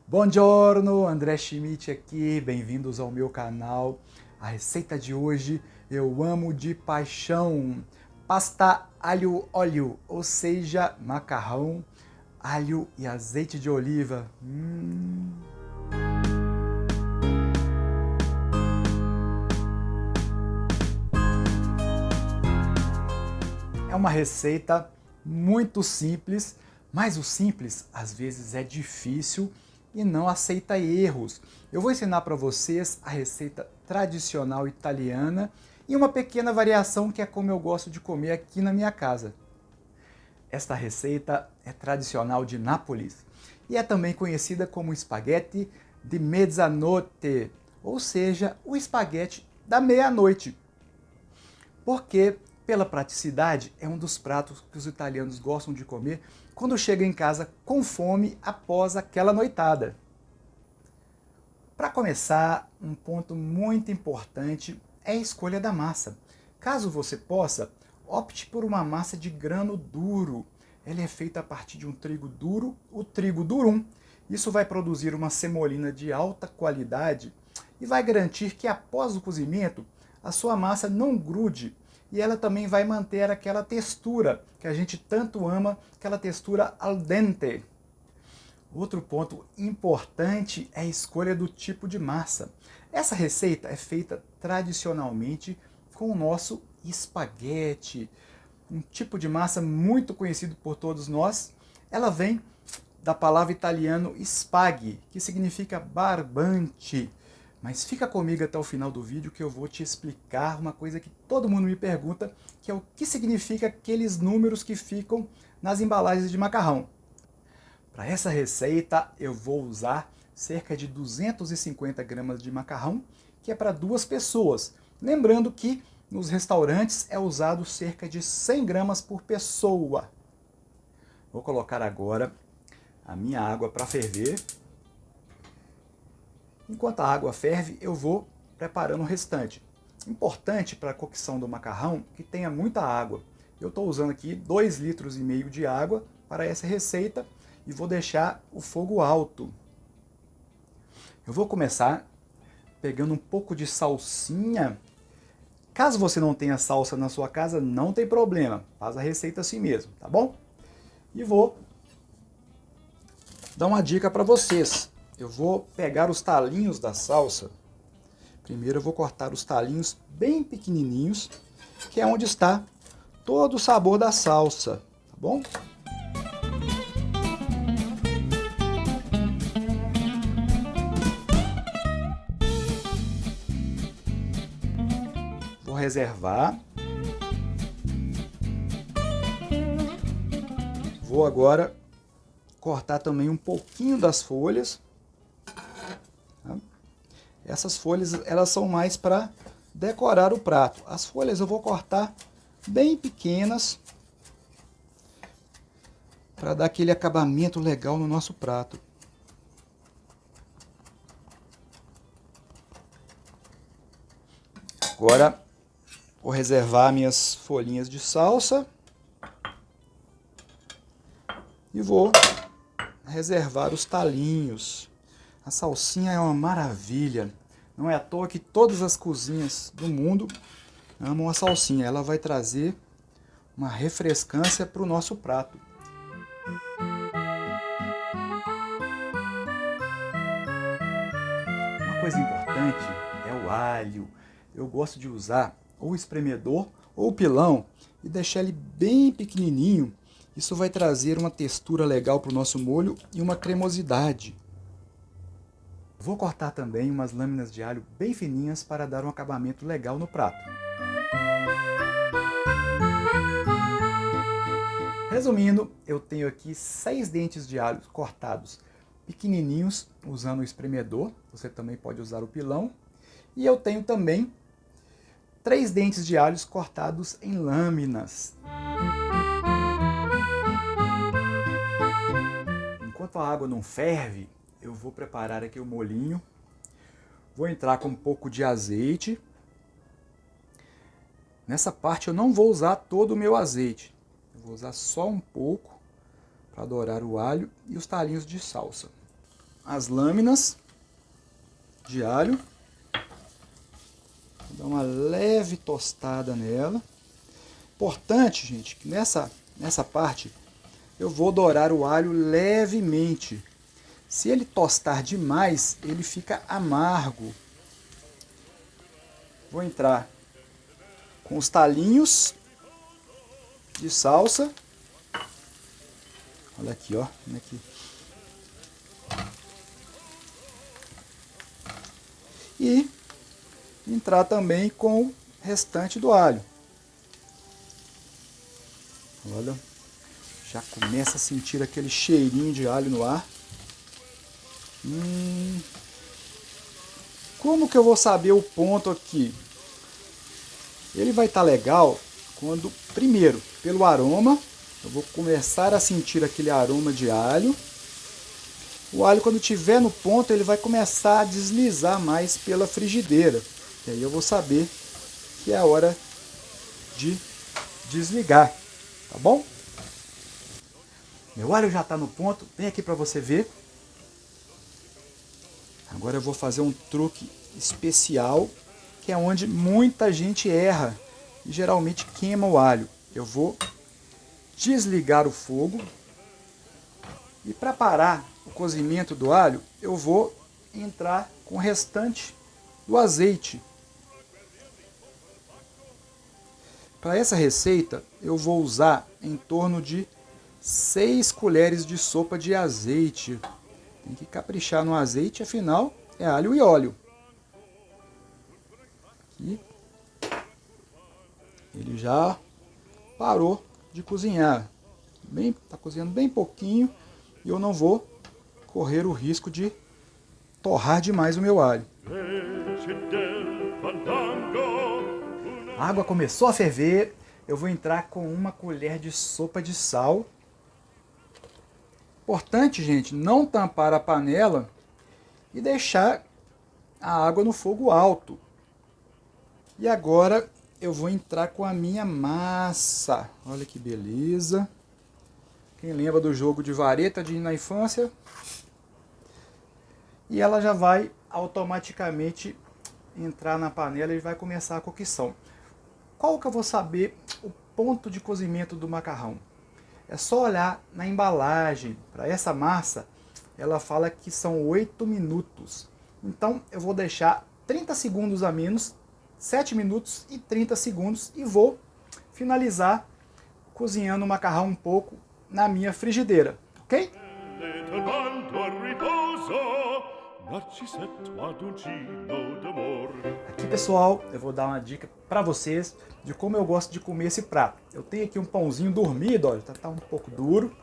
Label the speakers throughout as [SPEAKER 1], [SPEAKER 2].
[SPEAKER 1] Buongiorno, André Schmidt aqui, bem-vindos ao meu canal. A receita de hoje eu amo de paixão, pasta alho óleo, ou seja, macarrão, alho e azeite de oliva. É uma receita muito simples, mas o simples às vezes é difícil e não aceita erros. Eu vou ensinar para vocês a receita tradicional italiana e uma pequena variação que é como eu gosto de comer aqui na minha casa. Esta receita é tradicional de Nápoles e é também conhecida como espaguete di mezzanotte, ou seja, o espaguete da meia-noite. Porque, pela praticidade, é um dos pratos que os italianos gostam de comer quando chegam em casa com fome após aquela noitada. Para começar, um ponto muito importante é a escolha da massa. Caso você possa, opte por uma massa de grano duro. Ela é feita a partir de um trigo duro, o trigo durum. Isso vai produzir uma semolina de alta qualidade e vai garantir que após o cozimento, a sua massa não grude e ela também vai manter aquela textura que a gente tanto ama, aquela textura al dente. Outro ponto importante é a escolha do tipo de massa. Essa receita é feita tradicionalmente com o nosso espaguete, um tipo de massa muito conhecido por todos nós. Ela vem da palavra italiano spaghi, que significa barbante. Mas fica comigo até o final do vídeo que eu vou te explicar uma coisa que todo mundo me pergunta, que é o que significa aqueles números que ficam nas embalagens de macarrão. Para essa receita eu vou usar cerca de 250 gramas de macarrão, que é para 2 pessoas. Lembrando que nos restaurantes é usado cerca de 100 gramas por pessoa. Vou colocar agora a minha água para ferver. Enquanto a água ferve, eu vou preparando o restante. Importante para a cocção do macarrão que tenha muita água. Eu estou usando aqui 2,5 litros de água para essa receita e vou deixar o fogo alto. Eu vou começar pegando um pouco de salsinha. Caso você não tenha salsa na sua casa, não tem problema. Faz a receita assim mesmo, tá bom? E vou dar uma dica para vocês. Eu vou pegar os talinhos da salsa. Primeiro eu vou cortar os talinhos bem pequenininhos, que é onde está todo o sabor da salsa, tá bom? Vou reservar. Vou agora cortar também um pouquinho das folhas. Essas folhas, elas são mais para decorar o prato. As folhas eu vou cortar bem pequenas para dar aquele acabamento legal no nosso prato. Agora vou reservar minhas folhinhas de salsa e vou reservar os talinhos. A salsinha é uma maravilha. Não é à toa que todas as cozinhas do mundo amam a salsinha. Ela vai trazer uma refrescância para o nosso prato. Uma coisa importante é o alho. Eu gosto de usar ou o espremedor ou o pilão e deixar ele bem pequenininho. Isso vai trazer uma textura legal para o nosso molho e uma cremosidade. Vou cortar também umas lâminas de alho bem fininhas para dar um acabamento legal no prato. Resumindo, eu tenho aqui 6 dentes de alho cortados pequenininhos usando o espremedor. Você também pode usar o pilão. E eu tenho também 3 dentes de alhos cortados em lâminas. Enquanto a água não ferve, eu vou preparar aqui o molhinho. Vou entrar com um pouco de azeite. Nessa parte eu não vou usar todo o meu azeite. Eu vou usar só um pouco para dourar o alho e os talinhos de salsa. as lâminas de alho. Vou dar uma leve tostada nela. Importante, gente, que nessa parte eu vou dourar o alho levemente. Se ele tostar demais, ele fica amargo. Vou entrar com os talinhos de salsa. Olha aqui, ó. Olha aqui. E entrar também com o restante do alho. Olha, já começa a sentir aquele cheirinho de alho no ar. Como que eu vou saber o ponto aqui? Ele vai estar legal quando, primeiro, pelo aroma, eu vou começar a sentir aquele aroma de alho. O alho, quando estiver no ponto, ele vai começar a deslizar mais pela frigideira. E aí eu vou saber que é a hora de desligar, tá bom? Meu alho já está no ponto, vem aqui para você ver. Agora eu vou fazer um truque especial, que é onde muita gente erra e geralmente queima o alho. Eu vou desligar o fogo e para parar o cozimento do alho, eu vou entrar com o restante do azeite. Para essa receita, eu vou usar em torno de 6 colheres de sopa de azeite. Tem que caprichar no azeite, afinal é alho e óleo. Aqui. Ele já parou de cozinhar. Está cozinhando bem pouquinho e eu não vou correr o risco de torrar demais o meu alho. A água começou a ferver. Eu vou entrar com 1 colher de sopa de sal. Importante, gente, não tampar a panela e deixar a água no fogo alto. E agora eu vou entrar com a minha massa. Olha que beleza. Quem lembra do jogo de vareta na infância? E ela já vai automaticamente entrar na panela e vai começar a cocção. Qual que eu vou saber o ponto de cozimento do macarrão? É só olhar na embalagem. Para essa massa, ela fala que são 8 minutos. Então, eu vou deixar 30 segundos a menos, 7 minutos e 30 segundos, e vou finalizar cozinhando o macarrão um pouco na minha frigideira, ok? Aqui, pessoal, eu vou dar uma dica para vocês de como eu gosto de comer esse prato. Eu tenho aqui um pãozinho dormido, olha, tá um pouco duro.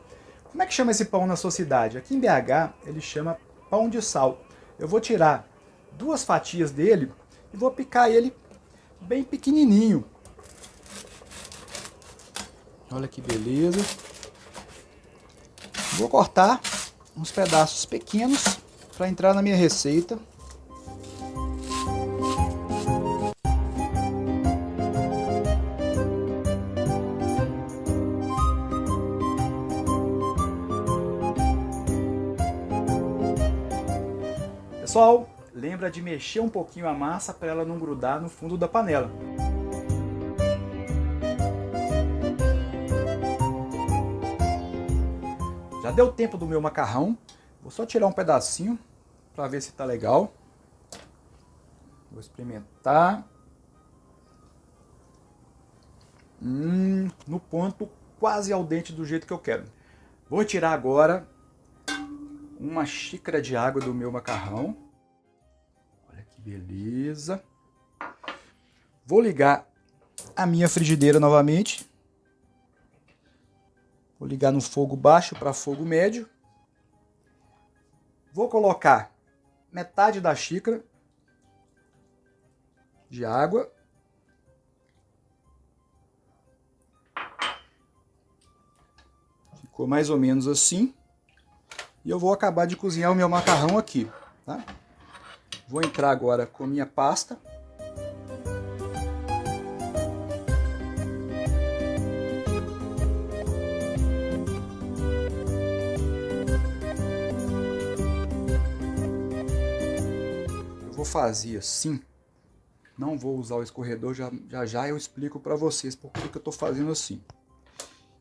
[SPEAKER 1] Como é que chama esse pão na sua cidade? Aqui em BH ele chama pão de sal. Eu vou tirar 2 fatias dele e vou picar ele bem pequenininho. Olha que beleza. Vou cortar uns pedaços pequenos para entrar na minha receita. Pessoal, lembra de mexer um pouquinho a massa para ela não grudar no fundo da panela. Já deu tempo do meu macarrão. Vou só tirar um pedacinho para ver se está legal. Vou experimentar. No ponto, quase al dente do jeito que eu quero. Vou tirar agora 1 xícara de água do meu macarrão. Olha que beleza. Vou ligar a minha frigideira novamente. Vou ligar no fogo baixo para fogo médio. Vou colocar metade da xícara de água. Ficou mais ou menos assim. E eu vou acabar de cozinhar o meu macarrão aqui, tá? Vou entrar agora com a minha pasta. vou fazer assim. Não vou usar o escorredor, já eu explico para vocês por que eu estou fazendo assim.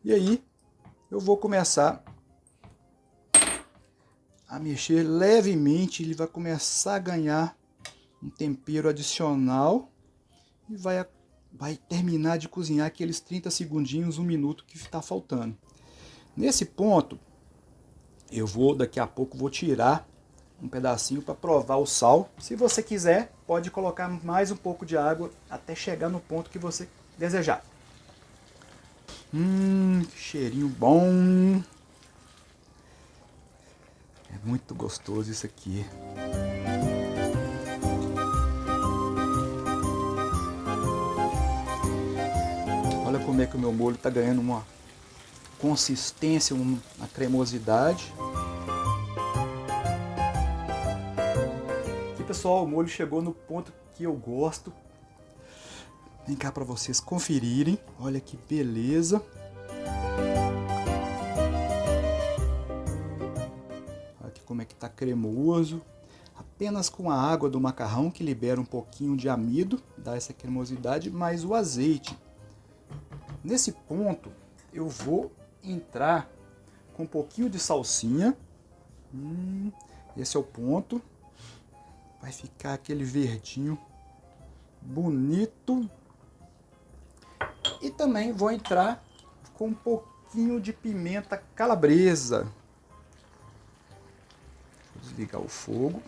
[SPEAKER 1] E aí, eu vou começar a mexer levemente, ele vai começar a ganhar um tempero adicional e vai terminar de cozinhar aqueles 30 segundinhos, 1 minuto que está faltando. Nesse ponto, daqui a pouco vou tirar um pedacinho para provar o sal. Se você quiser, pode colocar mais um pouco de água até chegar no ponto que você desejar. Que cheirinho bom! É muito gostoso isso aqui. Olha como é que o meu molho está ganhando uma consistência, uma cremosidade. Aqui, pessoal, o molho chegou no ponto que eu gosto. Vem cá para vocês conferirem. Olha que beleza. Olha aqui como é que tá cremoso. Apenas com a água do macarrão, que libera um pouquinho de amido, dá essa cremosidade, mais o azeite. Nesse ponto, eu vou entrar com um pouquinho de salsinha. Esse é o ponto. Vai ficar aquele verdinho bonito. E também vou entrar com um pouquinho de pimenta calabresa. Vou desligar o fogo.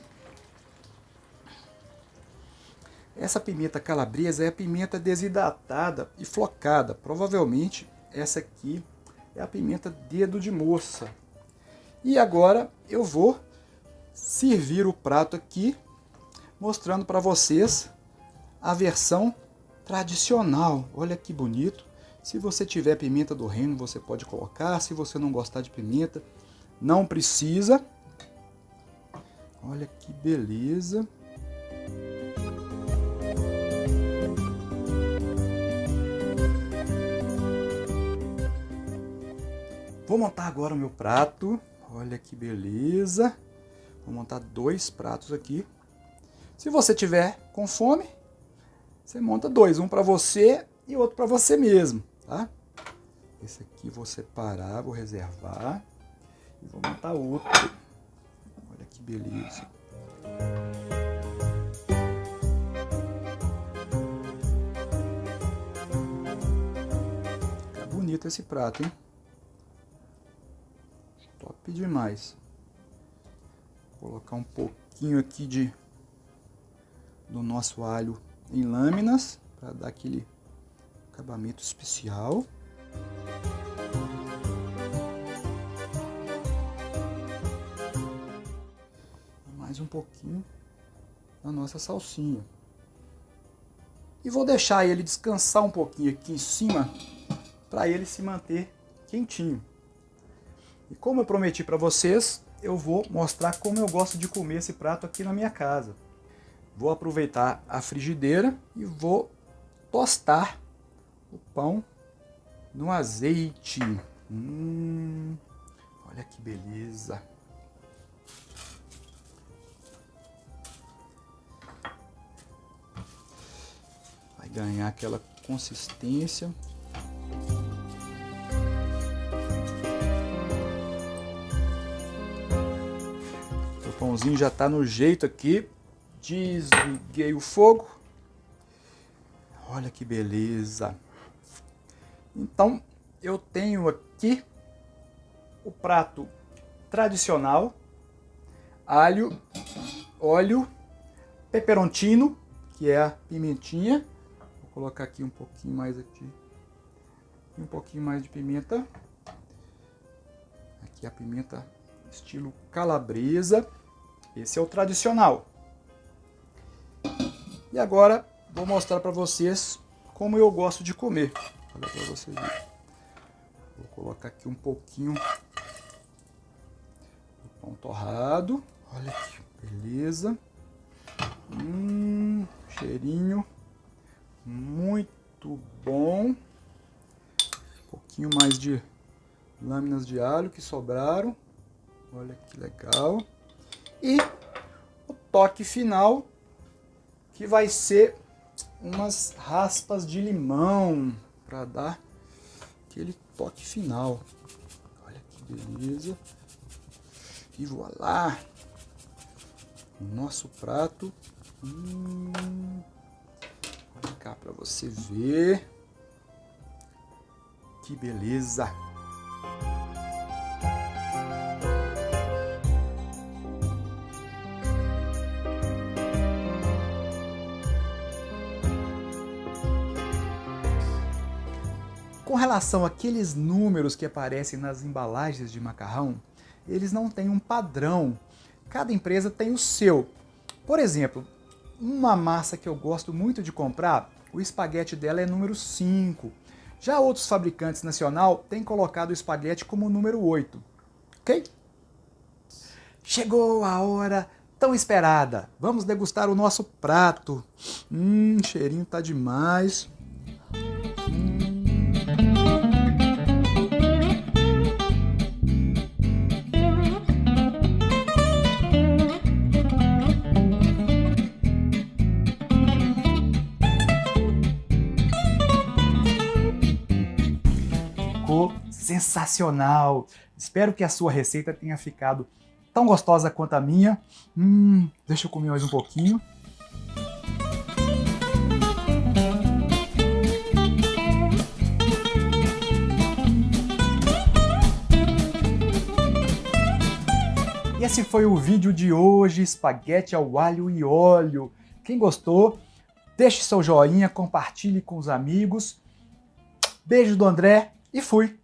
[SPEAKER 1] Essa pimenta calabresa é a pimenta desidratada e flocada. Provavelmente essa aqui é a pimenta dedo de moça. E agora eu vou servir o prato aqui, mostrando para vocês a versão tradicional. Olha que bonito. Se você tiver pimenta do reino, você pode colocar. Se você não gostar de pimenta, não precisa. Olha que beleza. Vou montar agora o meu prato. Olha que beleza. Vou montar 2 pratos aqui. Se você tiver com fome, você monta 2, um para você e outro para você mesmo, tá? Esse aqui vou separar, vou reservar e vou montar outro. Olha que beleza. Tá bonito esse prato, hein? Top demais. Vou colocar um pouquinho aqui do nosso alho em lâminas para dar aquele acabamento especial. Mais um pouquinho da nossa salsinha. E vou deixar ele descansar um pouquinho aqui em cima para ele se manter quentinho. E como eu prometi para vocês, eu vou mostrar como eu gosto de comer esse prato aqui na minha casa. Vou aproveitar a frigideira e vou tostar o pão no azeite. Olha que beleza. Vai ganhar aquela consistência. O pãozinho já está no jeito aqui. Desliguei o fogo. Olha que beleza. Então, eu tenho aqui o prato tradicional: alho, óleo, peperoncino, que é a pimentinha. Vou colocar aqui um pouquinho mais aqui. Um pouquinho mais de pimenta. Aqui a pimenta estilo calabresa. Esse é o tradicional. E agora vou mostrar para vocês como eu gosto de comer. Olha para vocês verem. Vou colocar aqui um pouquinho do pão torrado. Olha que beleza. Cheirinho muito bom. Um pouquinho mais de lâminas de alho que sobraram. Olha que legal. E o toque final que vai ser umas raspas de limão para dar aquele toque final. Olha que beleza. E voilá! O nosso prato. Vou cá para você ver. Que beleza! Com relação àqueles números que aparecem nas embalagens de macarrão, eles não têm um padrão. Cada empresa tem o seu. Por exemplo, uma massa que eu gosto muito de comprar, o espaguete dela é número 5. Já outros fabricantes nacional têm colocado o espaguete como número 8. Ok? Chegou a hora tão esperada. Vamos degustar o nosso prato. Cheirinho tá demais. Ficou sensacional! Espero que a sua receita tenha ficado tão gostosa quanto a minha. Deixa eu comer mais um pouquinho. E esse foi o vídeo de hoje, espaguete ao alho e óleo. Quem gostou, deixe seu joinha, compartilhe com os amigos. Beijo do André e fui!